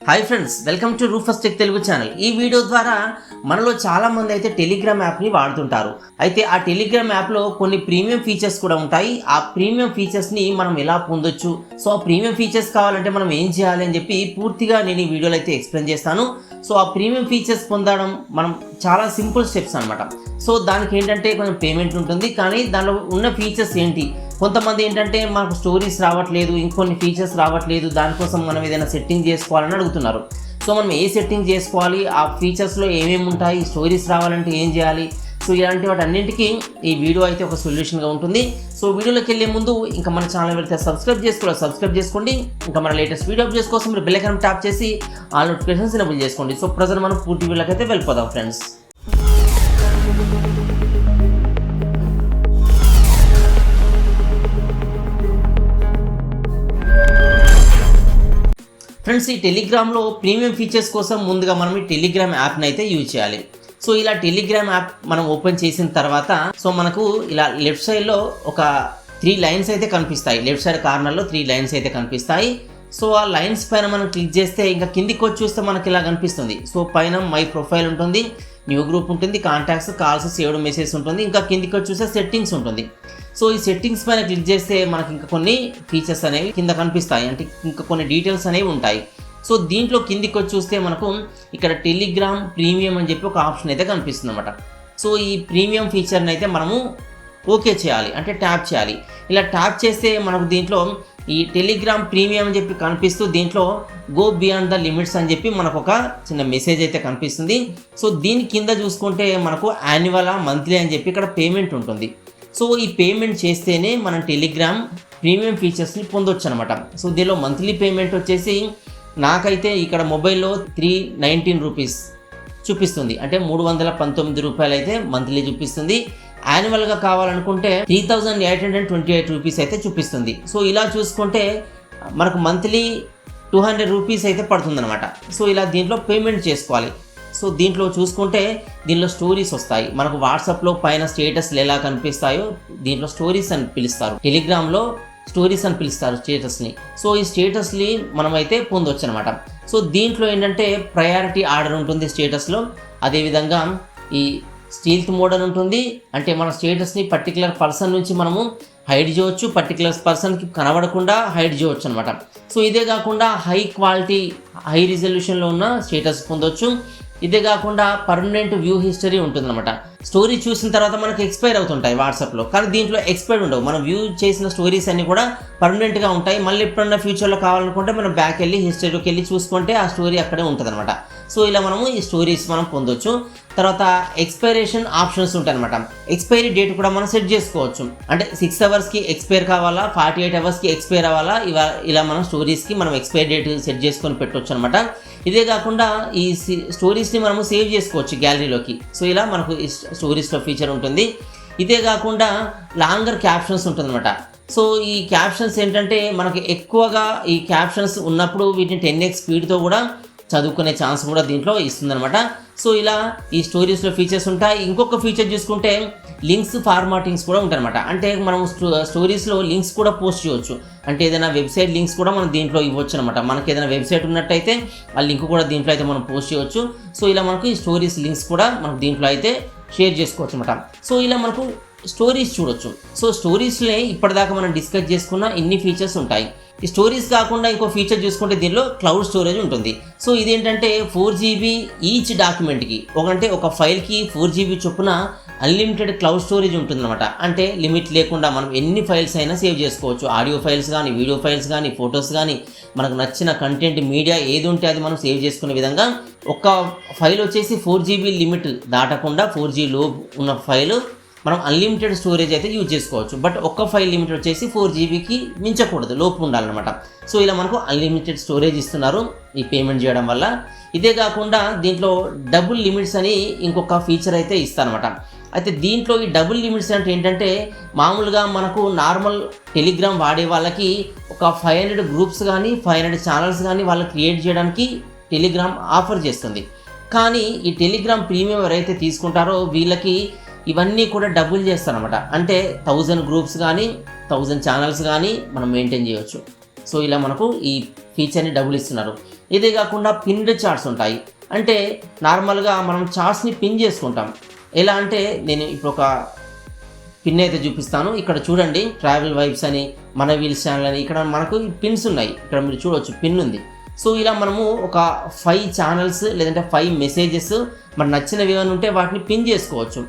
Hi friends, welcome to రూఫస్ tech Telugu channel. ఈ video ద్వారా మనలో చాలా మంది అయితే టెలిగ్రామ్ యాప్ని వాడుతుంటారు. అయితే ఆ టెలిగ్రామ్ యాప్లో కొన్ని ప్రీమియం ఫీచర్స్ కూడా ఉంటాయి. ఆ ప్రీమియం ఫీచర్స్ని మనం ఎలా పొందొచ్చు, సో ఆ ప్రీమియం ఫీచర్స్ కావాలంటే మనం ఏం చేయాలి అని చెప్పి పూర్తిగా నేను ఈ వీడియోలో అయితే ఎక్స్ప్లెయిన్ చేస్తాను. సో ఆ ప్రీమియం ఫీచర్స్ పొందడం మనం చాలా సింపుల్ స్టెప్స్ అనమాట. సో దానికి ఏంటంటే కొంచెం పేమెంట్ ఉంటుంది, కానీ దానిలో ఉన్న ఫీచర్స్ ఏంటి, కొంతమంది ఏంటంటే మనకు స్టోరీస్ రావట్లేదు, ఇంకొన్ని ఫీచర్స్ రావట్లేదు, దానికోసం మనం ఏదైనా సెట్టింగ్ చేసుకోవాలని అడుగుతున్నారు. సో మనం ఏ సెట్టింగ్ చేసుకోవాలి, ఆ ఫీచర్స్లో ఏమేమి ఉంటాయి, స్టోరీస్ రావాలంటే ఏం చేయాలి, సో ఇలాంటి వాటి అన్నింటికి ఈ వీడియో అయితే ఒక సొల్యూషన్గా ఉంటుంది. సో వీడియోలోకి వెళ్ళే ముందు ఇంకా మన ఛానల్ వెళ్తే సబ్స్క్రైబ్ చేసుకోండి. ఇంకా మన లేటెస్ట్ వీడియో అప్డేట్స్ కోసం మీరు బెల్ ఐకాన్ ట్యాప్ చేసి ఆల్ నోటిఫికేషన్స్ ఎనేబుల్ చేసుకోండి. సో ప్రజెంట్ మనం పూర్తి వీడియోలోకి అయితే వెళ్ళిపోదాం ఫ్రెండ్స్. ఫ్రెండ్స్, ఈ టెలిగ్రామ్లో ప్రీమియం ఫీచర్స్ కోసం ముందుగా మనం ఈ టెలిగ్రామ్ యాప్ని అయితే యూజ్ చేయాలి. సో ఇలా టెలిగ్రామ్ యాప్ మనం ఓపెన్ చేసిన తర్వాత సో మనకు ఇలా లెఫ్ట్ సైడ్లో ఒక 3 లైన్స్ అయితే కనిపిస్తాయి. లెఫ్ట్ సైడ్ కార్నర్లో 3 లైన్స్ అయితే కనిపిస్తాయి. సో ఆ లైన్స్ పైన మనం క్లిక్ చేస్తే ఇంకా కిందికి వచ్చి చూస్తే మనకి ఇలా కనిపిస్తుంది. సో పైన మై ప్రొఫైల్ ఉంటుంది, న్యూ గ్రూప్ ఉంటుంది, కాంటాక్ట్స్, కాల్స్, సేవ్డ్ మెసేజ్ ఉంటుంది, ఇంకా కిందికి వచ్చి చూస్తే సెట్టింగ్స్ ఉంటుంది. సో ఈ సెట్టింగ్స్ పైన క్లిక్ చేస్తే మనకి ఇంకా కొన్ని ఫీచర్స్ అనేవి కింద కనిపిస్తాయి, అంటే ఇంకా కొన్ని డీటెయిల్స్ అనేవి ఉంటాయి. సో దీంట్లో కిందికి వచ్చి చూస్తే మనకు ఇక్కడ టెలిగ్రామ్ ప్రీమియం అని చెప్పి ఒక ఆప్షన్ అయితే కనిపిస్తుంది అనమాట. సో ఈ ప్రీమియం ఫీచర్ని అయితే మనము ఓకే చేయాలి, అంటే ట్యాప్ చేయాలి. ఇలా ట్యాప్ చేస్తే మనకు దీంట్లో ఈ టెలిగ్రామ్ ప్రీమియం అని చెప్పి కనిపిస్తూ దీంట్లో గో బియాండ్ ద లిమిట్స్ అని చెప్పి మనకు ఒక చిన్న మెసేజ్ అయితే కనిపిస్తుంది. సో దీని కింద చూసుకుంటే మనకు యాన్యువల్ మంత్లీ అని చెప్పి ఇక్కడ పేమెంట్ ఉంటుంది. సో ఈ పేమెంట్ చేస్తేనే మనం టెలిగ్రామ్ ప్రీమియం ఫీచర్స్ని పొందొచ్చు అనమాట. సో దీనిలో మంత్లీ పేమెంట్ వచ్చేసి నాకైతే ఇక్కడ మొబైల్లో 319 రూపీస్ చూపిస్తుంది, అంటే 319 రూపాయలు అయితే మంత్లీ చూపిస్తుంది. యాన్యువల్గా కావాలనుకుంటే 3828 రూపీస్ అయితే చూపిస్తుంది. సో ఇలా చూసుకుంటే మనకు మంత్లీ 200 రూపీస్ అయితే పడుతుంది అనమాట. సో ఇలా దీంట్లో పేమెంట్ చేసుకోవాలి. సో దీంట్లో చూసుకుంటే దీనిలో స్టోరీస్ వస్తాయి. మనకు వాట్సాప్లో పైన స్టేటస్లు ఎలా కనిపిస్తాయో దీంట్లో స్టోరీస్ అని పిలుస్తారు, టెలిగ్రామ్లో స్టోరీస్ అని పిలుస్తారు స్టేటస్ని. సో ఈ స్టేటస్ని మనమైతే పొందొచ్చు అనమాట. సో దీంట్లో ఏంటంటే ప్రయారిటీ ఆర్డర్ ఉంటుంది స్టేటస్లో, అదేవిధంగా ఈ స్టీల్త్ మోడ్ అని ఉంటుంది, అంటే మన స్టేటస్ని పర్టికులర్ పర్సన్ నుంచి మనము హైడ్ చేయవచ్చు, పర్టికులర్ పర్సన్కి కనబడకుండా హైడ్ చేయవచ్చు అనమాట. సో ఇదే కాకుండా హై క్వాలిటీ హై రిజల్యూషన్లో ఉన్న స్టేటస్ పొందొచ్చు. ఇదే కాకుండా పర్మనెంట్ వ్యూ హిస్టరీ ఉంటుందన్నమాట. స్టోరీ చూసిన తర్వాత మనకు ఎక్స్పైర్ అవుతుంటాయి వాట్సాప్లో, కానీ దీంట్లో ఎక్స్పైర్ ఉండవు. మనం వ్యూ చేసిన స్టోరీస్ అన్నీ కూడా పర్మనెంట్గా ఉంటాయి. మళ్ళీ ఎప్పుడన్నా ఫ్యూచర్లో కావాలనుకుంటే మనం బ్యాక్ వెళ్ళి హిస్టరీలోకి వెళ్ళి చూసుకుంటే ఆ స్టోరీ అక్కడే ఉంటుంది అనమాట. సో ఇలా మనము ఈ స్టోరీస్ మనం పొందొచ్చు. తర్వాత ఎక్స్పైరేషన్ ఆప్షన్స్ ఉంటాయి అనమాట. ఎక్స్పైరీ డేట్ కూడా మనం సెట్ చేసుకోవచ్చు, అంటే 6 అవర్స్కి ఎక్స్పైర్ కావాలా, 48 అవర్స్కి ఎక్స్పైర్ అవ్వాలా, ఇలా మనం స్టోరీస్కి మనం ఎక్స్పైరీ డేట్ సెట్ చేసుకొని పెట్టవచ్చు అనమాట. ఇదే కాకుండా ఈ స్టోరీస్ని మనము సేవ్ చేసుకోవచ్చు గ్యాలరీలోకి. సో ఇలా మనకు ఈ స్టోరీస్లో ఫీచర్ ఉంటుంది. ఇదే కాకుండా లాంగర్ క్యాప్షన్స్ ఉంటుందన్నమాట. సో ఈ క్యాప్షన్స్ ఏంటంటే మనకి ఎక్కువగా ఈ క్యాప్షన్స్ ఉన్నప్పుడు వీటిని 10x స్పీడ్తో కూడా చదువుకునే ఛాన్స్ కూడా దీంట్లో ఇస్తుందన్నమాట. సో ఇలా ఈ స్టోరీస్లో ఫీచర్స్ ఉంటాయి. ఇంకొక ఫీచర్ చూసుకుంటే లింక్స్ ఫార్మాటింగ్స్ కూడా ఉంటాయన్నమాట. అంటే మనం స్టోరీస్లో లింక్స్ కూడా పోస్ట్ చేయవచ్చు, అంటే ఏదైనా వెబ్సైట్ లింక్స్ కూడా మనం దీంట్లో ఇవ్వచ్చు అనమాట. మనకి ఏదైనా వెబ్సైట్ ఉన్నట్టయితే ఆ లింక్ కూడా దీంట్లో అయితే మనం పోస్ట్ చేయవచ్చు. సో ఇలా మనకు ఈ స్టోరీస్ లింక్స్ కూడా మనకు దీంట్లో అయితే షేర్ చేసుకోవచ్చు అనమాట. సో ఇలా మనకు స్టోరీస్ చూడొచ్చు. సో స్టోరీస్లో ఇప్పటిదాకా మనం డిస్కస్ చేసుకున్న ఇన్ని ఫీచర్స్ ఉంటాయి. ఈ స్టోరీస్ కాకుండా ఇంకో ఫీచర్ చూసుకుంటే దీనిలో క్లౌడ్ స్టోరేజ్ ఉంటుంది. సో ఇదేంటంటే 4 GB ఈచ్ డాక్యుమెంట్కి, అంటే ఒక ఫైల్కి 4 GB చొప్పున అన్లిమిటెడ్ క్లౌడ్ స్టోరేజ్ ఉంటుందన్నమాట. అంటే లిమిట్ లేకుండా మనం ఎన్ని ఫైల్స్ అయినా సేవ్ చేసుకోవచ్చు. ఆడియో ఫైల్స్ కానీ, వీడియో ఫైల్స్ కానీ, ఫొటోస్ కానీ, మనకు నచ్చిన కంటెంట్ మీడియా ఏది ఉంటే అది మనం సేవ్ చేసుకునే విధంగా ఒక ఫైల్ వచ్చేసి 4 GB లిమిట్ దాటకుండా 4 GB లో ఉన్న ఫైల్ మనం అన్లిమిటెడ్ స్టోరేజ్ అయితే యూజ్ చేసుకోవచ్చు. బట్ ఒక్క ఫైల్ లిమిట్ వచ్చేసి 4 GBకి మించకూడదు, లోపు ఉండాలన్నమాట. సో ఇలా మనకు అన్లిమిటెడ్ స్టోరేజ్ ఇస్తున్నారు ఈ పేమెంట్ చేయడం వల్ల. ఇదే కాకుండా దీంట్లో డబుల్ లిమిట్స్ అని ఇంకొక ఫీచర్ అయితే ఇస్తారనమాట. అయితే దీంట్లో ఈ డబుల్ లిమిట్స్ అంటే ఏంటంటే మామూలుగా మనకు నార్మల్ టెలిగ్రామ్ వాడే వాళ్ళకి ఒక 500 గ్రూప్స్ కానీ 500 ఛానల్స్ కానీ వాళ్ళు క్రియేట్ చేయడానికి టెలిగ్రామ్ ఆఫర్ చేస్తుంది. కానీ ఈ టెలిగ్రామ్ ప్రీమియం ఎవరైతే తీసుకుంటారో వీళ్ళకి ఇవన్నీ కూడా డబుల్ చేస్తారనమాట. అంటే 1000 గ్రూప్స్ కానీ 1000 ఛానల్స్ కానీ మనం మెయింటైన్ చేయవచ్చు. సో ఇలా మనకు ఈ ఫీచర్ని డబుల్ ఇస్తున్నారు. ఇదే కాకుండా పిన్డ్ చార్ట్స్ ఉంటాయి. అంటే నార్మల్గా మనం చార్ట్స్ని పిన్ చేసుకుంటాం. ఎలా అంటే నేను ఇప్పుడు ఒక పిన్ అయితే చూపిస్తాను. ఇక్కడ చూడండి, ట్రావెల్ వైబ్స్ అని, మన వీల్స్ ఛానల్ అని, ఇక్కడ మనకు పిన్స్ ఉన్నాయి. ఇక్కడ మీరు చూడవచ్చు పిన్ ఉంది. సో ఇలా మనము ఒక 5 ఛానల్స్ లేదంటే 5 మెసేజెస్ మన నచ్చినవి ఏమైనా ఉంటే వాటిని పిన్ చేసుకోవచ్చు.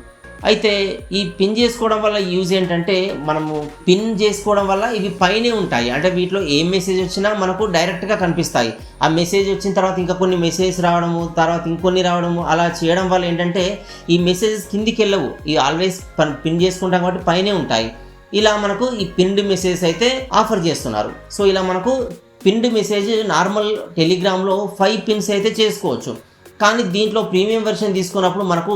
అయితే ఈ పిన్ చేసుకోవడం వల్ల యూజ్ ఏంటంటే, మనము పిన్ చేసుకోవడం వల్ల ఇవి పైనే ఉంటాయి. అంటే వీటిలో ఏ మెసేజ్ వచ్చినా మనకు డైరెక్ట్గా కనిపిస్తాయి. ఆ మెసేజ్ వచ్చిన తర్వాత ఇంకా కొన్ని మెసేజ్ రావడము, తర్వాత ఇంకొన్ని రావడము, అలా చేయడం వల్ల ఏంటంటే ఈ మెసేజెస్ కిందికి వెళ్ళవు. ఈ ఆల్వేస్ పిన్ చేసుకుంటాం కాబట్టి పైనే ఉంటాయి. ఇలా మనకు ఈ పిన్డ్ మెసేజ్ అయితే ఆఫర్ చేస్తున్నారు. సో ఇలా మనకు పిన్డ్ మెసేజ్ నార్మల్ టెలిగ్రామ్లో 5 పిన్స్ అయితే చేసుకోవచ్చు. కానీ దీంట్లో ప్రీమియం వెర్షన్ తీసుకున్నప్పుడు మనకు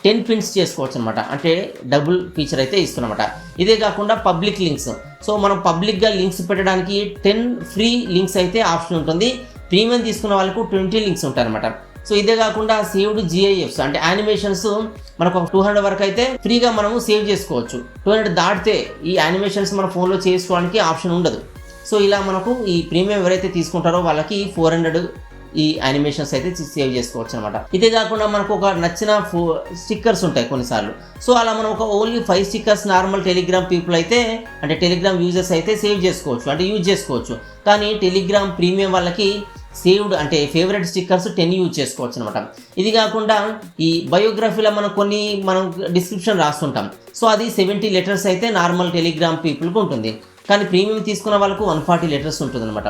10 పిన్స్ చేసుకోవచ్చు అనమాట. అంటే డబుల్ ఫీచర్ అయితే ఇస్తున్నమాట. ఇదే కాకుండా పబ్లిక్ లింక్స్. సో మనం పబ్లిక్గా లింక్స్ పెట్టడానికి 10 ఫ్రీ లింక్స్ అయితే ఆప్షన్ ఉంటుంది. ప్రీమియం తీసుకున్న వాళ్ళకు 20 లింక్స్ ఉంటాయి అనమాట. సో ఇదే కాకుండా సేవ్డ్ GIFs అంటే యానిమేషన్స్ మనకు 200 వరకు అయితే ఫ్రీగా మనము సేవ్ చేసుకోవచ్చు. 200 దాటితే ఈ యానిమేషన్స్ మన ఫోన్లో చేసుకోవడానికి ఆప్షన్ ఉండదు. సో ఇలా మనకు ఈ ప్రీమియం ఎవరైతే తీసుకుంటారో వాళ్ళకి 400 ఈ యానిమేషన్స్ అయితే సేవ్ చేసుకోవచ్చు అనమాట. ఇదే కాకుండా మనకు ఒక నచ్చిన స్టిక్కర్స్ ఉంటాయి కొన్నిసార్లు. సో అలా మనం ఒక only 5 stickers normal Telegram people అయితే, అంటే టెలిగ్రామ్ యూజర్స్ అయితే సేవ్ చేసుకోవచ్చు, అంటే యూజ్ చేసుకోవచ్చు. కానీ టెలిగ్రామ్ ప్రీమియం వాళ్ళకి సేవ్డ్ అంటే ఫేవరెట్ స్టిక్కర్స్ 10 యూజ్ చేసుకోవచ్చు అనమాట. ఇది కాకుండా ఈ బయోగ్రఫీలో మనం డిస్క్రిప్షన్ రాస్తుంటాం. సో అది 70 లెటర్స్ అయితే నార్మల్ టెలిగ్రామ్ పీపుల్కి ఉంటుంది. కానీ ప్రీమియం తీసుకున్న వాళ్ళకు 140 లెటర్స్ ఉంటుంది అనమాట.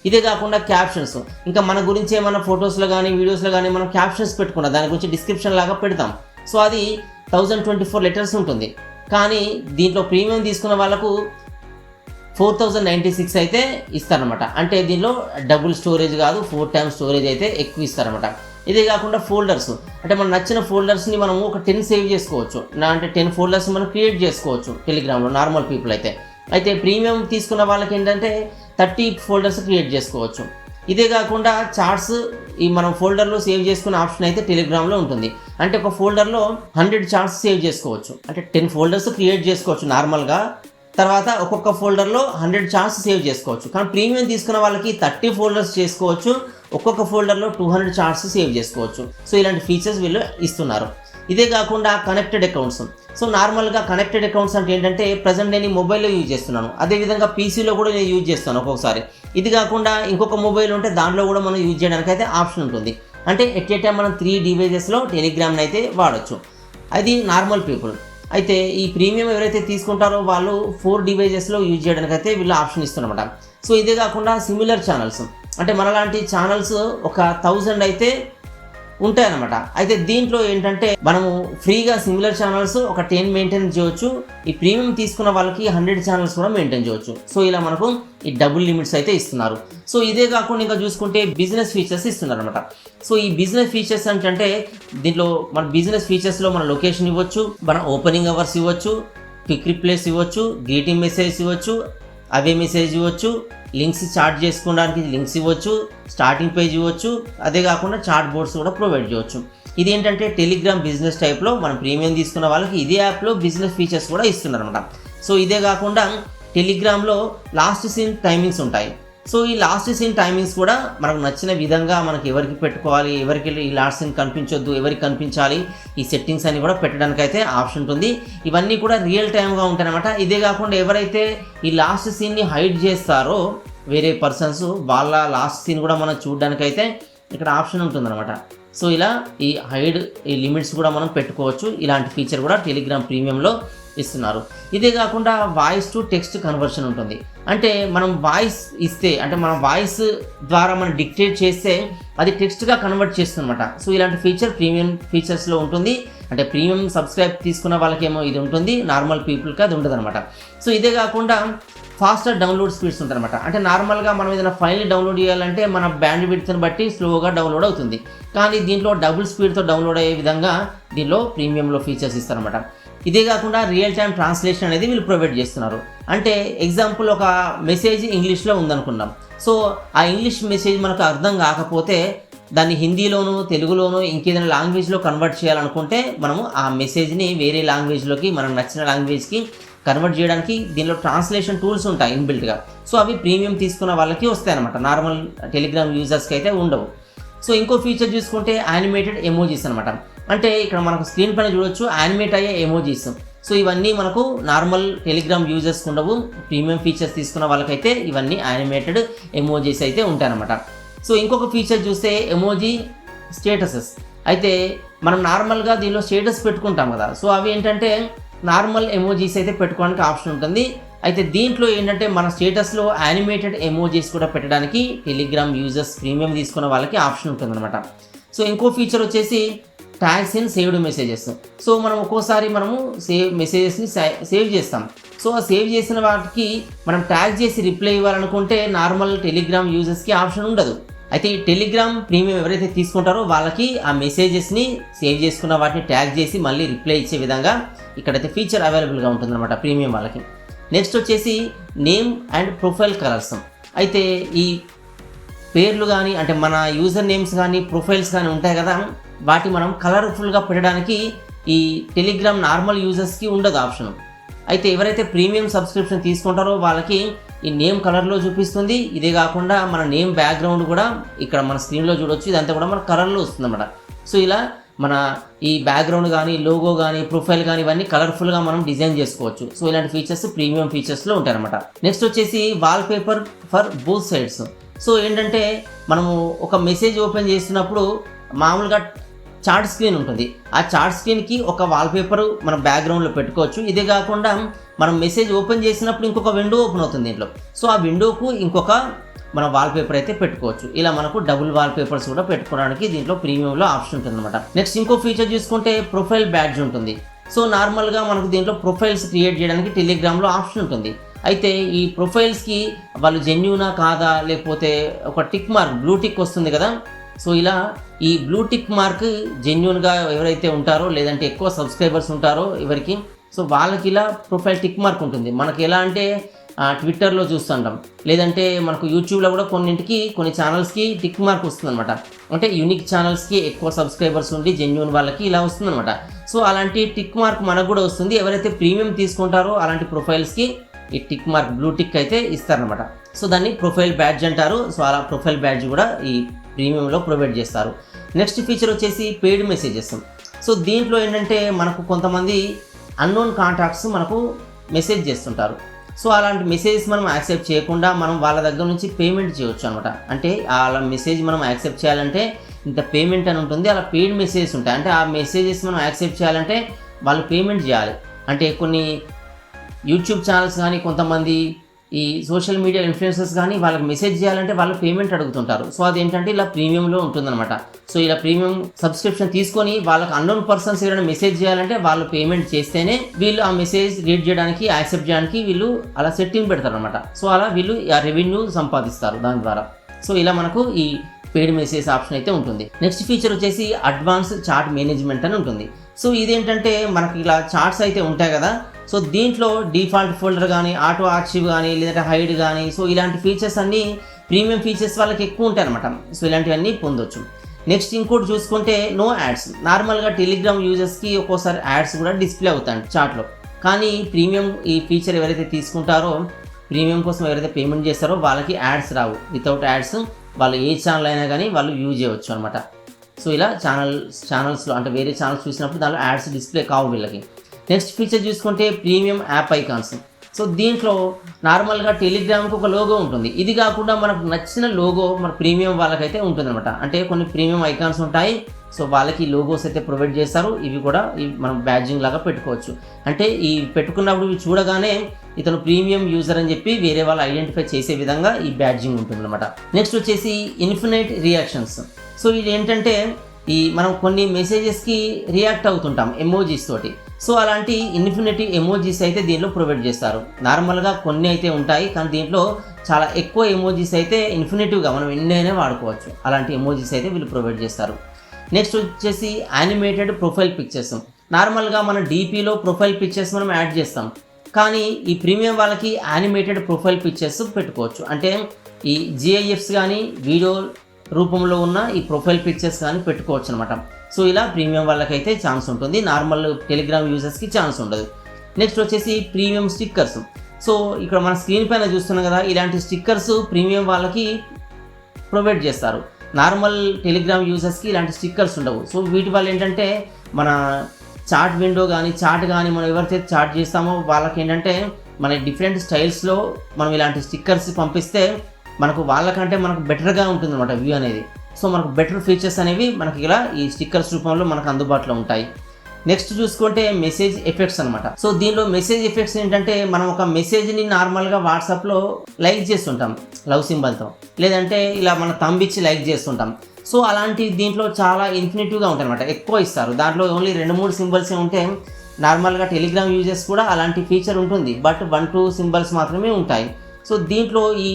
ఇదే కాకుండా క్యాప్షన్స్, ఇంకా మన గురించి ఏమైనా ఫొటోస్లో కానీ వీడియోస్లో కానీ మనం క్యాప్షన్స్ పెట్టుకున్నాం, దాని గురించి డిస్క్రిప్షన్ లాగా పెడతాం. సో అది 1024 లెటర్స్ ఉంటుంది. కానీ దీంట్లో ప్రీమియం తీసుకున్న వాళ్ళకు 4096 అయితే ఇస్తారనమాట. అంటే దీనిలో డబుల్ స్టోరేజ్ కాదు, 4 times స్టోరేజ్ అయితే ఎక్కువ ఇస్తారనమాట. ఇదే కాకుండా ఫోల్డర్స్, అంటే మన నచ్చిన ఫోల్డర్స్ని మనము ఒక 10 సేవ్ చేసుకోవచ్చు. అంటే 10 ఫోల్డర్స్ మనం క్రియేట్ చేసుకోవచ్చు టెలిగ్రామ్లో నార్మల్ పీపుల్ అయితే. అయితే ప్రీమియం తీసుకున్న వాళ్ళకి ఏంటంటే 30 ఫోల్డర్స్ క్రియేట్ చేసుకోవచ్చు. ఇదే కాకుండా చార్ట్స్ ఈ మనం ఫోల్డర్లో సేవ్ చేసుకునే ఆప్షన్ అయితే టెలిగ్రామ్లో ఉంటుంది. అంటే ఒక ఫోల్డర్లో 100 చార్ట్స్ సేవ్ చేసుకోవచ్చు. అంటే 10 ఫోల్డర్స్ క్రియేట్ చేసుకోవచ్చు నార్మల్గా. తర్వాత ఒక్కొక్క ఫోల్డర్లో 100 చార్ట్స్ సేవ్ చేసుకోవచ్చు. కానీ ప్రీమియం తీసుకున్న వాళ్ళకి 30 ఫోల్డర్స్ చేసుకోవచ్చు. ఒక్కొక్క ఫోల్డర్లో 200 చార్ట్స్ సేవ్ చేసుకోవచ్చు. సో ఇలాంటి ఫీచర్స్ వీళ్ళు ఇస్తున్నారు. ఇదే కాకుండా కనెక్టెడ్ అకౌంట్స్. సో నార్మల్గా కనెక్టెడ్ అకౌంట్స్ అంటే ఏంటంటే, ప్రజెంట్ నేను మొబైల్లో యూజ్ చేస్తున్నాను, అదేవిధంగా పీసీలో కూడా నేను యూజ్ చేస్తాను ఒక్కొక్కసారి. ఇది కాకుండా ఇంకొక మొబైల్ ఉంటే దాంట్లో కూడా మనం యూజ్ చేయడానికి అయితే ఆప్షన్ ఉంటుంది. అంటే ఎట్ ఏ టైం మనం 3 డివైజెస్లో టెలిగ్రామ్ని అయితే వాడచ్చు. అది నార్మల్ పీపుల్. అయితే ఈ ప్రీమియం ఎవరైతే తీసుకుంటారో వాళ్ళు 4 డివైజెస్లో యూజ్ చేయడానికి అయితే వీళ్ళు ఆప్షన్ ఇస్తున్నమాట. సో ఇదే కాకుండా సిమిలర్ ఛానల్స్, అంటే మనలాంటి ఛానల్స్ ఒక 1000 అయితే ఉంటాయన్నమాట. అయితే దీంట్లో ఏంటంటే మనము ఫ్రీగా సిమిలర్ ఛానల్స్ ఒక 10 మెయింటైన్ చేయవచ్చు. ఈ ప్రీమియం తీసుకున్న వాళ్ళకి 100 ఛానల్స్ కూడా మెయింటైన్ చేయవచ్చు. సో ఇలా మనకు ఈ డబుల్ లిమిట్స్ అయితే ఇస్తున్నారు. సో ఇదే కాకుండా ఇంకా చూసుకుంటే బిజినెస్ ఫీచర్స్ ఇస్తున్నారు అనమాట. సో ఈ బిజినెస్ ఫీచర్స్ అంటే దీంట్లో మన బిజినెస్ ఫీచర్స్లో మన లొకేషన్ ఇవ్వచ్చు, మన ఓపెనింగ్ అవర్స్ ఇవ్వచ్చు, క్విక్ రిప్లేస్ ఇవ్వచ్చు, గ్రీటింగ్ మెసేజ్ ఇవ్వచ్చు, అవే మెసేజ్ ఇవ్వచ్చు, లింక్స్ చార్ట్ చేసుకోవడానికి లింక్స్ ఇవ్వచ్చు, స్టార్టింగ్ పేజ్ ఇవ్వచ్చు. అదే కాకుండా చార్ట్ బోర్డ్స్ కూడా ప్రొవైడ్ చేయవచ్చు. ఇది ఏంటంటే టెలిగ్రామ్ బిజినెస్ టైప్లో మనం ప్రీమియం తీసుకున్న వాళ్ళకి ఇదే యాప్లో బిజినెస్ ఫీచర్స్ కూడా ఇస్తున్నారు అనమాట. సో ఇదే కాకుండా టెలిగ్రామ్లో లాస్ట్ సీన్ టైమింగ్స్ ఉంటాయి. సో ఈ లాస్ట్ సీన్ టైమింగ్స్ కూడా మనకు నచ్చిన విధంగా మనకి ఎవరికి పెట్టుకోవాలి, ఎవరికి ఈ లాస్ట్ సీన్ కనిపించొద్దు, ఎవరికి కనిపించాలి, ఈ సెట్టింగ్స్ అన్ని కూడా పెట్టడానికి అయితే ఆప్షన్ ఉంటుంది. ఇవన్నీ కూడా రియల్ టైమ్గా ఉంటాయి అనమాట. ఇదే కాకుండా ఎవరైతే ఈ లాస్ట్ సీన్ని హైడ్ చేస్తారో వేరే పర్సన్స్, వాళ్ళ లాస్ట్ సీన్ కూడా మనం చూడడానికైతే ఇక్కడ ఆప్షన్ ఉంటుందన్నమాట. సో ఇలా ఈ హైడ్ ఈ లిమిట్స్ కూడా మనం పెట్టుకోవచ్చు. ఇలాంటి ఫీచర్ కూడా టెలిగ్రామ్ ప్రీమియంలో ఇస్తున్నారు. ఇదే కాకుండా వాయిస్ టు టెక్స్ట్ కన్వర్షన్ ఉంటుంది. అంటే మనం వాయిస్ ఇస్తే, అంటే మనం వాయిస్ ద్వారా మనం డిక్టేట్ చేస్తే అది టెక్స్ట్గా కన్వర్ట్ చేస్తుందన్నమాట. సో ఇలాంటి ఫీచర్ ప్రీమియం ఫీచర్స్లో ఉంటుంది. అంటే ప్రీమియం సబ్స్క్రైబ్ తీసుకున్న వాళ్ళకేమో ఇది ఉంటుంది, నార్మల్ పీపుల్కి అది ఉంటుంది అనమాట. సో ఇదే కాకుండా ఫాస్టర్ డౌన్లోడ్ స్పీడ్స్ ఉంటారనమాట. అంటే నార్మల్గా మనం ఏదైనా ఫైల్ని డౌన్లోడ్ చేయాలంటే మన బ్యాండ్ విడ్త్ని బట్టి స్లోగా డౌన్లోడ్ అవుతుంది. కానీ దీంట్లో డబుల్ స్పీడ్తో డౌన్లోడ్ అయ్యే విధంగా దీనిలో ప్రీమియంలో ఫీచర్స్ ఇస్తారనమాట. ఇదే కాకుండా రియల్ టైం ట్రాన్స్లేషన్ అనేది వీళ్ళు ప్రొవైడ్ చేస్తున్నారు. అంటే ఎగ్జాంపుల్ ఒక మెసేజ్ ఇంగ్లీష్లో ఉందనుకున్నాం. సో ఆ ఇంగ్లీష్ మెసేజ్ మనకు అర్థం కాకపోతే దాన్ని హిందీలోనూ తెలుగులోనూ ఇంకేదైనా లాంగ్వేజ్లో కన్వర్ట్ చేయాలనుకుంటే మనము ఆ మెసేజ్ని వేరే లాంగ్వేజ్లోకి మనకు నచ్చిన లాంగ్వేజ్కి కన్వర్ట్ చేయడానికి దీనిలో ట్రాన్స్లేషన్ టూల్స్ ఉంటాయి ఇన్బిల్ట్గా. సో అవి ప్రీమియం తీసుకున్న వాళ్ళకి వస్తాయి అనమాట, నార్మల్ టెలిగ్రామ్ యూజర్స్కి అయితే ఉండవు. సో ఇంకో ఫీచర్ చూసుకుంటే యానిమేటెడ్ ఎమోజీస్ అనమాట. అంటే ఇక్కడ మనకు స్క్రీన్ పైన చూడొచ్చు యానిమేట్ అయ్యే ఎమోజీస్. సో ఇవన్నీ మనకు నార్మల్ టెలిగ్రామ్ యూజర్స్కి ఉండవు, ప్రీమియం ఫీచర్స్ తీసుకున్న వాళ్ళకైతే ఇవన్నీ యానిమేటెడ్ ఎమోజీస్ అయితే ఉంటాయన్నమాట. సో ఇంకొక ఫీచర్ చూస్తే ఎమోజీ స్టేటసెస్. అయితే మనం నార్మల్గా దీనిలో స్టేటస్ పెట్టుకుంటాం కదా, సో అవి ఏంటంటే నార్మల్ ఎమోజీస్ అయితే పెట్టుకోవడానికి ఆప్షన్ ఉంటుంది. అయితే దీంట్లో ఏంటంటే మన స్టేటస్లో యానిమేటెడ్ ఎమోజీస్ కూడా పెట్టడానికి టెలిగ్రామ్ యూజర్స్ ప్రీమియం తీసుకున్న వాళ్ళకి ఆప్షన్ ఉంటుందన్నమాట. సో ఇంకో ఫీచర్ వచ్చేసి tags in saved messages. So మనం ఒక్కోసారి మనము మెసేజెస్ని సేవ్ చేస్తాం. సో ఆ సేవ్ చేసిన వాటికి మనం ట్యాగ్ చేసి రిప్లై ఇవ్వాలనుకుంటే నార్మల్ టెలిగ్రామ్ యూజర్స్కి ఆప్షన్ ఉండదు. అయితే ఈ టెలిగ్రామ్ ప్రీమియం ఎవరైతే తీసుకుంటారో వాళ్ళకి ఆ మెసేజెస్ని సేవ్ చేసుకున్న వాటిని ట్యాగ్ చేసి మళ్ళీ రిప్లై ఇచ్చే విధంగా ఇక్కడైతే ఫీచర్ అవైలబుల్గా ఉంటుందన్నమాట ప్రీమియం వాళ్ళకి. నెక్స్ట్ వచ్చేసి నేమ్ అండ్ ప్రొఫైల్ కలర్స్. అయితే ఈ పేర్లు కానీ అంటే మన యూజర్ నేమ్స్ కానీ ప్రొఫైల్స్ కానీ ఉంటాయి కదా, వాటి మనం కలర్ఫుల్గా పెట్టడానికి ఈ టెలిగ్రామ్ నార్మల్ యూజర్స్కి ఉండదు ఆప్షన్. అయితే ఎవరైతే ప్రీమియం సబ్స్క్రిప్షన్ తీసుకుంటారో వాళ్ళకి ఈ నేమ్ కలర్లో చూపిస్తుంది. ఇదే కాకుండా మన నేమ్ బ్యాక్గ్రౌండ్ కూడా ఇక్కడ మన స్క్రీన్లో చూడొచ్చు, ఇదంతా కూడా మన కలర్లో వస్తుందన్నమాట. సో ఇలా మన ఈ బ్యాక్గ్రౌండ్ కానీ లోగో కానీ ప్రొఫైల్ కానీ ఇవన్నీ కలర్ఫుల్గా మనం డిజైన్ చేసుకోవచ్చు. సో ఇలాంటి ఫీచర్స్ ప్రీమియం ఫీచర్స్లో ఉంటాయన్నమాట. నెక్స్ట్ వచ్చేసి wallpaper for both sides. So ఏంటంటే మనము ఒక మెసేజ్ ఓపెన్ చేస్తున్నప్పుడు మామూలుగా చార్ట్ స్క్రీన్ ఉంటుంది, ఆ చార్ట్ స్క్రీన్కి ఒక వాల్పేపర్ మనం బ్యాక్గ్రౌండ్లో పెట్టుకోవచ్చు. ఇదే కాకుండా మనం మెసేజ్ ఓపెన్ చేసినప్పుడు ఇంకొక విండో ఓపెన్ అవుతుంది దీంట్లో, సో ఆ విండోకు ఇంకొక మనం వాల్పేపర్ అయితే పెట్టుకోవచ్చు. ఇలా మనకు డబుల్ వాల్పేపర్స్ కూడా పెట్టుకోవడానికి దీంట్లో ప్రీమియంలో ఆప్షన్ ఉంటుంది అనమాట. నెక్స్ట్ ఇంకో ఫీచర్ చూసుకుంటే ప్రొఫైల్ బ్యాడ్జ్ ఉంటుంది. సో నార్మల్గా మనకు దీంట్లో ప్రొఫైల్స్ క్రియేట్ చేయడానికి టెలిగ్రామ్లో ఆప్షన్ ఉంటుంది. అయితే ఈ ప్రొఫైల్స్కి వాళ్ళు జెన్యూనా కాదా లేకపోతే ఒక టిక్ మార్క్ బ్లూ టిక్ వస్తుంది కదా, సో ఇలా ఈ బ్లూ టిక్ మార్క్ జెన్యూన్గా ఎవరైతే ఉంటారో లేదంటే ఎక్కువ సబ్స్క్రైబర్స్ ఉంటారో ఎవరికి, సో వాళ్ళకి ఇలా ప్రొఫైల్ టిక్ మార్క్ ఉంటుంది. మనకి ఎలా అంటే ట్విట్టర్లో చూస్తుంటాం, లేదంటే మనకు యూట్యూబ్లో కూడా కొన్ని ఛానల్స్కి టిక్ మార్క్ వస్తుందన్నమాట. అంటే యూనిక్ ఛానల్స్కి ఎక్కువ సబ్స్క్రైబర్స్ ఉండి జెన్యూన్ వాళ్ళకి ఇలా వస్తుందన్నమాట. సో అలాంటి టిక్ మార్క్ మనకు కూడా వస్తుంది. ఎవరైతే ప్రీమియం తీసుకుంటారో అలాంటి ప్రొఫైల్స్కి ఈ టిక్ మార్క్ బ్లూ టిక్ అయితే ఇస్తారనమాట. సో దాన్ని ప్రొఫైల్ బ్యాడ్జ్ అంటారు. సో అలా ప్రొఫైల్ బ్యాడ్జ్ కూడా ఈ ప్రీమియంలో ప్రొవైడ్ చేస్తారు. నెక్స్ట్ ఫీచర్ వచ్చేసి పెయిడ్ మెసేజెస్. సో దీంట్లో ఏంటంటే మనకు కొంతమంది అన్నోన్ కాంటాక్ట్స్ మనకు మెసేజ్ చేస్తుంటారు. సో అలాంటి మెసేజెస్ మనం యాక్సెప్ట్ చేయకుండా మనం వాళ్ళ దగ్గర నుంచి పేమెంట్ చేయవచ్చు అనమాట. అంటే అలా మెసేజ్ మనం యాక్సెప్ట్ చేయాలంటే ఇంత పేమెంట్ అని ఉంటుంది, అలా పెయిడ్ మెసేజెస్ ఉంటాయి. అంటే ఆ మెసేజెస్ మనం యాక్సెప్ట్ చేయాలంటే వాళ్ళు పేమెంట్ చేయాలి. అంటే కొన్ని యూట్యూబ్ ఛానల్స్ కానీ కొంతమంది ఈ సోషల్ మీడియా ఇన్ఫ్లుయెన్సర్స్ కానీ వాళ్ళకి మెసేజ్ చేయాలంటే వాళ్ళు పేమెంట్ అడుగుతుంటారు. సో అదేంటంటే ఇలా ప్రీమియంలో ఉంటుందన్నమాట. సో ఇలా ప్రీమియం సబ్స్క్రిప్షన్ తీసుకొని వాళ్ళకి అన్నోన్ పర్సన్స్ ఎవరైనా మెసేజ్ చేయాలంటే వాళ్ళు పేమెంట్ చేస్తేనే వీళ్ళు ఆ మెసేజ్ రీడ్ చేయడానికి యాక్సెప్ట్ చేయడానికి వీళ్ళు అలా సెట్టింగ్ పెడతారు అనమాట. సో అలా వీళ్ళు ఆ రెవెన్యూ సంపాదిస్తారు దాని ద్వారా. సో ఇలా మనకు ఈ పెయిడ్ మెసేజ్ ఆప్షన్ అయితే ఉంటుంది. నెక్స్ట్ ఫీచర్ వచ్చేసి అడ్వాన్స్ చార్ట్ మేనేజ్మెంట్ అని ఉంటుంది. సో ఇదేంటంటే మనకి ఇలా చార్ట్స్ అయితే ఉంటాయి కదా, సో దీంట్లో డిఫాల్ట్ ఫోల్డర్ కానీ ఆటో ఆర్చివ్ కానీ లేదంటే హైడ్ కానీ సో ఇలాంటి ఫీచర్స్ అన్నీ ప్రీమియం ఫీచర్స్ వాళ్ళకి ఎక్కువ ఉంటాయి అనమాట. సో ఇలాంటివన్నీ పొందొచ్చు. నెక్స్ట్ ఇంకోటి చూసుకుంటే నో యాడ్స్. నార్మల్గా టెలిగ్రామ్ యూజర్స్కి ఒక్కోసారి యాడ్స్ కూడా డిస్ప్లే అవుతాయి చార్ట్లో, కానీ ప్రీమియం ఈ ఫీచర్ ఎవరైతే తీసుకుంటారో ప్రీమియం కోసం ఎవరైతే పేమెంట్ చేస్తారో వాళ్ళకి యాడ్స్ రావు. వితౌట్ యాడ్స్ వాళ్ళు ఏ ఛానల్ అయినా కానీ వాళ్ళు యూజ్ చేయవచ్చు అనమాట. సో ఇలా ఛానల్స్లో అంటే వేరే ఛానల్స్ చూసినప్పుడు దానిలో యాడ్స్ డిస్ప్లే కావు వీళ్ళకి. నెక్స్ట్ ఫీచర్ చూసుకుంటే ప్రీమియం యాప్ ఐకాన్స్. సో దీంట్లో నార్మల్గా టెలిగ్రామ్కి ఒక లోగో ఉంటుంది. ఇది కాకుండా మనకు నచ్చిన లోగో మన ప్రీమియం వాళ్ళకైతే ఉంటుందన్నమాట. అంటే కొన్ని ప్రీమియం ఐకాన్స్ ఉంటాయి, సో వాళ్ళకి లోగోస్ అయితే ప్రొవైడ్ చేస్తారు. ఇవి కూడా మనం బ్యాడ్జింగ్ లాగా పెట్టుకోవచ్చు. అంటే ఈ పెట్టుకున్నప్పుడు ఇవి చూడగానే ఇతను ప్రీమియం యూజర్ అని చెప్పి వేరే వాళ్ళు ఐడెంటిఫై చేసే విధంగా ఈ బ్యాడ్జింగ్ ఉంటుందన్నమాట. నెక్స్ట్ వచ్చేసి ఇన్ఫినైట్ రియాక్షన్స్. సో ఇది ఏంటంటే మనం కొన్ని మెసేజెస్కి రియాక్ట్ అవుతుంటాం ఎమోజీస్ తోటి. సో అలాంటి ఇన్ఫినిటివ్ ఎమోజీస్ అయితే దీంట్లో ప్రొవైడ్ చేస్తారు. నార్మల్గా కొన్ని అయితే ఉంటాయి, కానీ దీంట్లో చాలా ఎక్కువ ఎమోజీస్ అయితే ఇన్ఫినిటివ్గా మనం ఎన్నైనా వాడుకోవచ్చు. అలాంటి ఎమోజీస్ అయితే వీళ్ళు ప్రొవైడ్ చేస్తారు. నెక్స్ట్ వచ్చేసి యానిమేటెడ్ ప్రొఫైల్ పిక్చర్స్. నార్మల్గా మన డీపీలో ప్రొఫైల్ పిక్చర్స్ మనం యాడ్ చేస్తాం, కానీ ఈ ప్రీమియం వాళ్ళకి యానిమేటెడ్ ప్రొఫైల్ పిక్చర్స్ పెట్టుకోవచ్చు. అంటే ఈ జిఐఎఫ్స్ కానీ వీడియో రూపంలో ఉన్న ఈ ప్రొఫైల్ పిక్చర్స్ కానీ పెట్టుకోవచ్చు అనమాట. సో ఇలా ప్రీమియం వాళ్ళకైతే ఛాన్స్ ఉంటుంది, నార్మల్ టెలిగ్రామ్ యూజర్స్కి ఛాన్స్ ఉండదు. నెక్స్ట్ వచ్చేసి ప్రీమియం స్టిక్కర్స్. సో ఇక్కడ మన స్క్రీన్ పైన చూస్తున్నాం కదా, ఇలాంటి స్టిక్కర్స్ ప్రీమియం వాళ్ళకి ప్రొవైడ్ చేస్తారు. నార్మల్ టెలిగ్రామ్ యూజర్స్కి ఇలాంటి స్టిక్కర్స్ ఉండవు. సో వీటి వల్ల ఏంటంటే మన చాట్ విండో కానీ చాట్ కానీ మనం ఎవరైతే చాట్ చేస్తామో వాళ్ళకి ఏంటంటే మన డిఫరెంట్ స్టైల్స్లో మనం ఇలాంటి స్టిక్కర్స్ పంపిస్తే మనకు వాళ్ళకంటే మనకు బెటర్గా ఉంటుంది అనమాట వ్యూ అనేది. సో మనకు బెటర్ ఫీచర్స్ అనేవి మనకి ఇలా ఈ స్టిక్కర్స్ రూపంలో మనకు అందుబాటులో ఉంటాయి. నెక్స్ట్ చూసుకుంటే మెసేజ్ ఎఫెక్ట్స్ అనమాట. సో దీనిలో మెసేజ్ ఎఫెక్ట్స్ ఏంటంటే మనం ఒక మెసేజ్ని నార్మల్గా వాట్సాప్లో లైక్ చేస్తుంటాం లవ్ సింబల్తో, లేదంటే ఇలా మన థంబ్ ఇచ్చి లైక్ చేస్తుంటాం. సో అలాంటి దీంట్లో చాలా ఇన్ఫినిటివ్గా ఉంటాయి అనమాట, ఎక్కువ ఇస్తారు. దాంట్లో ఓన్లీ 2-3 సింబల్సే ఉంటే నార్మల్గా టెలిగ్రామ్ యూజర్స్ కూడా అలాంటి ఫీచర్ ఉంటుంది, బట్ 1-2 సింబల్స్ మాత్రమే ఉంటాయి. సో దీంట్లో ఈ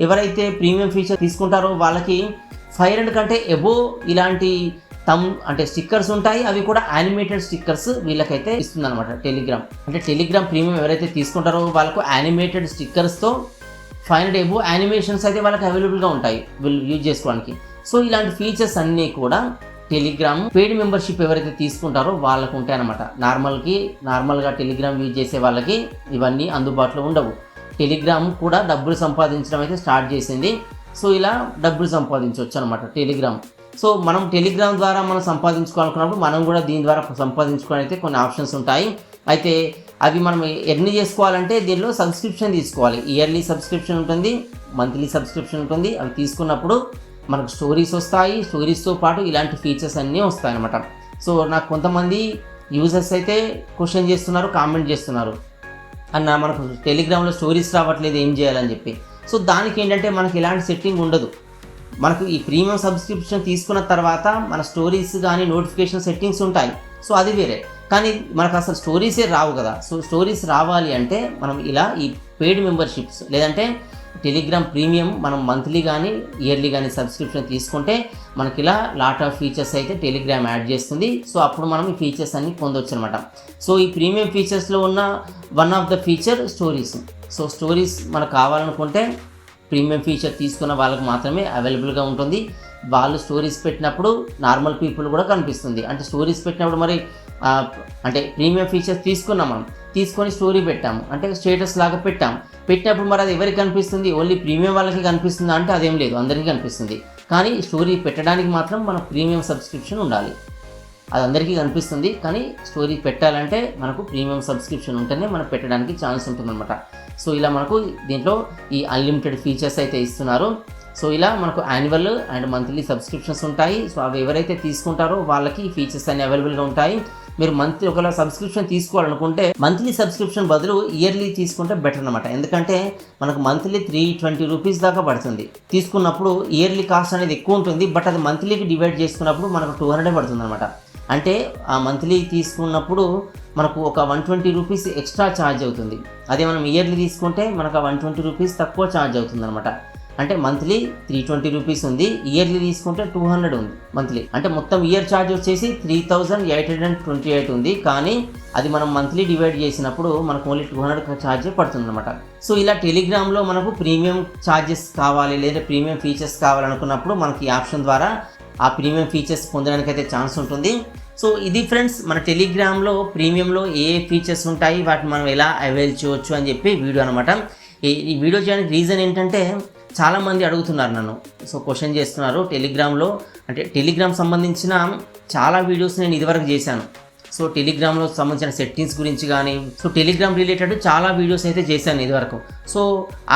ఎవరైతే ప్రీమియం ఫీచర్ తీసుకుంటారో వాళ్ళకి 500 కంటే ఎబోవ్ ఇలాంటి అంటే స్టిక్కర్స్ ఉంటాయి. అవి కూడా యానిమేటెడ్ స్టిక్కర్స్ వీళ్ళకైతే ఇస్తుంది అనమాట టెలిగ్రామ్. అంటే టెలిగ్రామ్ ప్రీమియం ఎవరైతే తీసుకుంటారో వాళ్ళకు యానిమేటెడ్ స్టిక్కర్స్తో 500 ఎబోవ్ యానిమేషన్స్ అయితే వాళ్ళకి అవైలబుల్గా ఉంటాయి వీళ్ళు యూజ్ చేసుకోవడానికి. సో ఇలాంటి ఫీచర్స్ అన్నీ కూడా టెలిగ్రామ్ పెయిడ్ మెంబర్షిప్ ఎవరైతే తీసుకుంటారో వాళ్ళకు ఉంటాయన్నమాట. నార్మల్గా టెలిగ్రామ్ యూజ్ చేసే వాళ్ళకి ఇవన్నీ అందుబాటులో ఉండవు. టెలిగ్రామ్ కూడా డబ్బులు సంపాదించడం అయితే స్టార్ట్ చేసింది. సో ఇలా డబ్బులు సంపాదించవచ్చు అనమాట టెలిగ్రామ్. సో మనం టెలిగ్రామ్ ద్వారా మనం సంపాదించుకోవాలనుకున్నప్పుడు మనం కూడా దీని ద్వారా సంపాదించుకోవడానికి అయితే కొన్ని ఆప్షన్స్ ఉంటాయి. అయితే అవి మనం ఎర్న్ చేసుకోవాలంటే దీనిలో సబ్స్క్రిప్షన్ తీసుకోవాలి. ఇయర్లీ సబ్స్క్రిప్షన్ ఉంటుంది, మంత్లీ సబ్స్క్రిప్షన్ ఉంటుంది. అవి తీసుకున్నప్పుడు మనకు స్టోరీస్ వస్తాయి, స్టోరీస్తో పాటు ఇలాంటి ఫీచర్స్ అన్నీ వస్తాయి అన్నమాట. సో నాకు కొంతమంది యూజర్స్ అయితే క్వశ్చన్ చేస్తున్నారు, కామెంట్ చేస్తున్నారు, అన్న మనకు టెలిగ్రామ్లో స్టోరీస్ రావట్లేదు ఏం చేయాలని చెప్పి. సో దానికి ఏంటంటే మనకి ఎలాంటి సెట్టింగ్ ఉండదు. మనకు ఈ ప్రీమియం సబ్స్క్రిప్షన్ తీసుకున్న తర్వాత మన స్టోరీస్ కానీ నోటిఫికేషన్ సెట్టింగ్స్ ఉంటాయి. సో అది వేరే, కానీ మనకు అసలు స్టోరీసే రావు కదా. సో స్టోరీస్ రావాలి అంటే మనం ఇలా ఈ పెయిడ్ మెంబర్షిప్స్ లేదంటే టెలిగ్రామ్ ప్రీమియం మనం మంత్లీ కానీ ఇయర్లీ కానీ సబ్స్క్రిప్షన్ తీసుకుంటే మనకి ఇలా లాట్ ఆఫ్ ఫీచర్స్ అయితే టెలిగ్రామ్ యాడ్ చేస్తుంది. సో అప్పుడు మనం ఈ ఫీచర్స్ అన్ని పొందొచ్చు అనమాట. సో ఈ ప్రీమియం ఫీచర్స్లో ఉన్న one of the feature stories. So stories మనకు కావాలనుకుంటే ప్రీమియం ఫీచర్ తీసుకున్న వాళ్ళకి మాత్రమే అవైలబుల్గా ఉంటుంది. వాళ్ళు స్టోరీస్ పెట్టినప్పుడు నార్మల్ పీపుల్ కూడా కనిపిస్తుంది. అంటే స్టోరీస్ పెట్టినప్పుడు మరి అంటే ప్రీమియం ఫీచర్స్ తీసుకున్నాం, మనం తీసుకొని స్టోరీ పెట్టాము అంటే స్టేటస్ లాగా పెట్టినప్పుడు మరి అది ఎవరికి కనిపిస్తుంది? ఓన్లీ ప్రీమియం వాళ్ళకి కనిపిస్తుందా అంటే అదేం లేదు, అందరికీ కనిపిస్తుంది. కానీ స్టోరీ పెట్టడానికి మాత్రం మనకు ప్రీమియం సబ్స్క్రిప్షన్ ఉండాలి. అది అందరికీ కనిపిస్తుంది, కానీ స్టోరీ పెట్టాలంటే మనకు ప్రీమియం సబ్స్క్రిప్షన్ ఉంటేనే మనం పెట్టడానికి ఛాన్స్ ఉంటుందన్నమాట. సో ఇలా మనకు దీంట్లో ఈ అన్లిమిటెడ్ ఫీచర్స్ అయితే ఇస్తున్నారు. సో ఇలా మనకు యాన్యువల్ అండ్ మంత్లీ సబ్స్క్రిప్షన్స్ ఉంటాయి. సో అవి ఎవరైతే తీసుకుంటారో వాళ్ళకి ఈ ఫీచర్స్ అన్ని అవైలబుల్గా ఉంటాయి. మీరు మంత్లీ ఒకవేళ సబ్స్క్రిప్షన్ తీసుకోవాలనుకుంటే మంత్లీ సబ్స్క్రిప్షన్ బదులు ఇయర్లీ తీసుకుంటే బెటర్ అనమాట. ఎందుకంటే మనకు మంత్లీ 320 రూపీస్ దాకా పడుతుంది తీసుకున్నప్పుడు. ఇయర్లీ కాస్ట్ అనేది ఎక్కువ ఉంటుంది, బట్ అది మంత్లీకి డివైడ్ చేసుకున్నప్పుడు మనకు 200 పడుతుంది అనమాట. అంటే ఆ మంత్లీ తీసుకున్నప్పుడు మనకు ఒక 120 రూపీస్ ఎక్స్ట్రా ఛార్జ్ అవుతుంది. అదే మనం ఇయర్లీ తీసుకుంటే మనకు ఆ 120 రూపీస్ తక్కువ ఛార్జ్ అవుతుంది అనమాట. అంటే మంత్లీ 320 రూపీస్ ఉంది, ఇయర్లీ తీసుకుంటే 200 ఉంది మంత్లీ. అంటే మొత్తం ఇయర్ ఛార్జ్ వచ్చేసి 3828 ఉంది. కానీ అది మనం మంత్లీ డివైడ్ చేసినప్పుడు మనకు ఓన్లీ 200 ఛార్జే పడుతుంది అనమాట. సో ఇలా టెలిగ్రామ్లో మనకు ప్రీమియం ఛార్జెస్ కావాలి లేదా ప్రీమియం ఫీచర్స్ కావాలనుకున్నప్పుడు మనకి ఈ ఆప్షన్ ద్వారా ఆ ప్రీమియం ఫీచర్స్ పొందడానికి అయితే ఛాన్స్ ఉంటుంది. సో ఇది ఫ్రెండ్స్ మన టెలిగ్రామ్లో ప్రీమియంలో ఏ ఫీచర్స్ ఉంటాయి, వాటిని మనం ఎలా అవైల్ చేయవచ్చు అని చెప్పి వీడియో అనమాట. ఈ వీడియో చేయడానికి రీజన్ ఏంటంటే చాలామంది అడుగుతున్నారు నన్ను, సో క్వశ్చన్ చేస్తున్నారు. టెలిగ్రామ్లో అంటే టెలిగ్రామ్ సంబంధించిన చాలా వీడియోస్ నేను ఇదివరకు చేశాను. సో టెలిగ్రామ్లో సంబంధించిన సెట్టింగ్స్ గురించి కానీ సో టెలిగ్రామ్ రిలేటెడ్ చాలా వీడియోస్ అయితే చేశాను ఇదివరకు. సో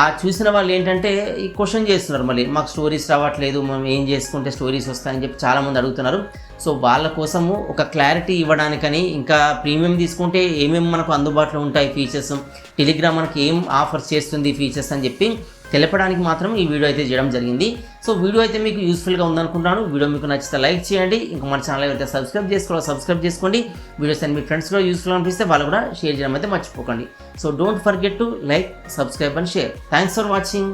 ఆ చూసిన వాళ్ళు ఏంటంటే ఈ క్వశ్చన్ చేస్తున్నారు, మళ్ళీ మాకు స్టోరీస్ రావట్లేదు, మనం ఏం చేసుకుంటే స్టోరీస్ వస్తాయని చెప్పి చాలామంది అడుగుతున్నారు. సో వాళ్ళ కోసము ఒక క్లారిటీ ఇవ్వడానికని, ఇంకా ప్రీమియం తీసుకుంటే ఏమేమి మనకు అందుబాటులో ఉంటాయి ఫీచర్స్, టెలిగ్రామ్ మనకి ఏం ఆఫర్స్ చేస్తుంది ఫీచర్స్ అని చెప్పి తెలపడానికి మాత్రం ఈ వీడియో అయితే చేయడం జరిగింది. సో వీడియో అయితే మీకు యూస్ఫుల్గా ఉందనుకుంటున్నాను. వీడియో మీకు నచ్చితే లైక్ చేయండి. ఇంకా మన ఛానల్ అయితే సబ్స్క్రైబ్ చేసుకోండి. వీడియోస్ అని మీ ఫ్రెండ్స్ కూడా యూస్ఫుల్ అనిపిస్తే వాళ్ళు కూడా షేర్ చేయడం అయితే మర్చిపోకండి. So don't forget to like, subscribe and share. Thanks for watching.